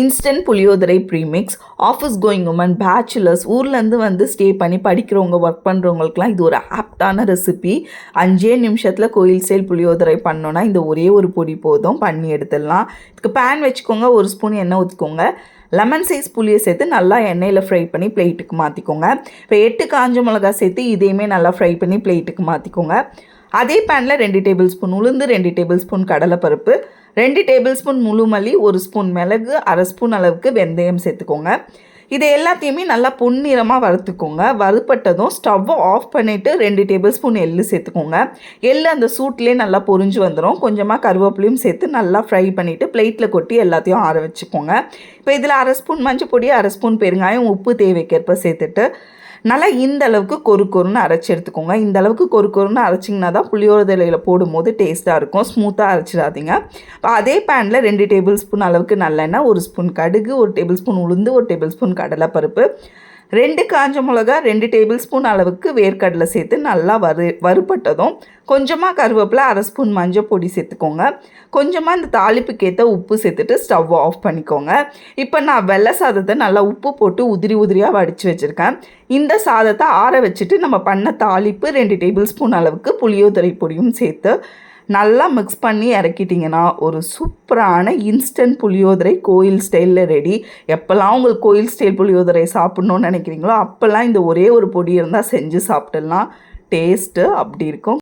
Instant puliyodharai premix office going woman bachelors ஊர்லேருந்து வந்து stay பண்ணி படிக்கிறவங்க ஒர்க் பண்ணுறவங்களுக்குலாம் இது ஒரு ஆப்டான ரெசிபி. 5 நிமிஷத்தில் கோயில் ஸ்டைல் புளியோதரை பண்ணோன்னா இந்த ஒரே ஒரு பொடி போதும், பண்ணி எடுத்துடலாம். இதுக்கு பேன் வச்சுக்கோங்க, ஒரு ஸ்பூன் எண்ணெய் ஊற்றிக்கோங்க. லெமன் சைஸ் புளியை சேர்த்து நல்லா எண்ணெயில் ஃப்ரை பண்ணி பிளேட்டுக்கு மாற்றிக்கோங்க. இப்போ 8 காஞ்ச மிளகா சேர்த்து இதையுமே நல்லா ஃப்ரை பண்ணி பிளேட்டுக்கு மாற்றிக்கோங்க. அதே பேனில் 2 டேபிள் ஸ்பூன் உளுந்து, 2 டேபிள் ஸ்பூன் கடலைப்பருப்பு, 2 டேபிள் ஸ்பூன் முழு மல்லி, 1 ஸ்பூன் மிளகு, அரை ஸ்பூன் அளவுக்கு வெந்தயம் சேர்த்துக்கோங்க. இதை எல்லாத்தையுமே நல்லா பொன்னிறமாக வறுத்துக்கோங்க. வறுப்பட்டதும் ஸ்டவ்வை ஆஃப் பண்ணிவிட்டு 2 டேபிள் ஸ்பூன் எள்ளு சேர்த்துக்கோங்க. எள்ளு அந்த சூட்லேயே நல்லா பொரிஞ்சு வந்துடும். கொஞ்சமாக கருவேப்பிலையும் சேர்த்து நல்லா ஃப்ரை பண்ணிவிட்டு பிளேட்டில் கொட்டி எல்லாத்தையும் ஆற வச்சுக்கோங்க. இப்போ இதில் அரை ஸ்பூன் மஞ்சள் பொடி, அரை ஸ்பூன் பெருங்காயம், உப்பு தேவைக்கேற்ப சேர்த்துட்டு நல்லா இந்த அளவுக்கு கொருன்னு அரைச்சி எடுத்துக்கோங்க. இந்த அளவுக்கு கொருன்னு அரைச்சிங்கன்னா தான் புளியோதரையில் போடும்போது டேஸ்ட்டாக இருக்கும். ஸ்மூத்தாக அரைச்சிடாதீங்க. இப்போ அதே பேனில் 2 டேபிள் ஸ்பூன் அளவுக்கு நல்லெண்ணெய், 1 ஸ்பூன் கடுகு, 1 டேபிள் ஸ்பூன் உளுந்து, 1 டேபிள் ஸ்பூன் கடலைப்பருப்பு, 2 காஞ்ச மிளகா, 2 டேபிள் ஸ்பூன் அளவுக்கு வேர்க்கடலை சேர்த்து நல்லா வறுப்பட்டதும் கொஞ்சமாக கருவேப்பிலை, அரை ஸ்பூன் மஞ்சள் பொடி சேர்த்துக்கோங்க. கொஞ்சமாக இந்த தாளிப்புக்கேற்ற உப்பு சேர்த்துட்டு ஸ்டவ் ஆஃப் பண்ணிக்கோங்க. இப்போ நான் வெள்ளை சாதத்தை நல்லா உப்பு போட்டு உதிரியாக வடித்து வச்சுருக்கேன். இந்த சாதத்தை ஆற வச்சுட்டு நம்ம பண்ண தாளிப்பு 2 டேபிள் ஸ்பூன் அளவுக்கு புளியோதரை பொடியும் சேர்த்து நல்லா மிக்ஸ் பண்ணி இறக்கிட்டிங்கன்னா ஒரு சூப்பரான இன்ஸ்டன்ட் புளியோதரை கோயில் ஸ்டைலில் ரெடி. எப்போல்லாம் உங்களுக்கு கோயில் ஸ்டைல் புளியோதரை சாப்பிட்ணுன்னு நினைக்கிறீங்களோ அப்போல்லாம் இந்த ஒரே ஒரு பொடி இருந்தால் செஞ்சு சாப்பிட்டுடலாம். டேஸ்ட்டு அப்படி இருக்கும்.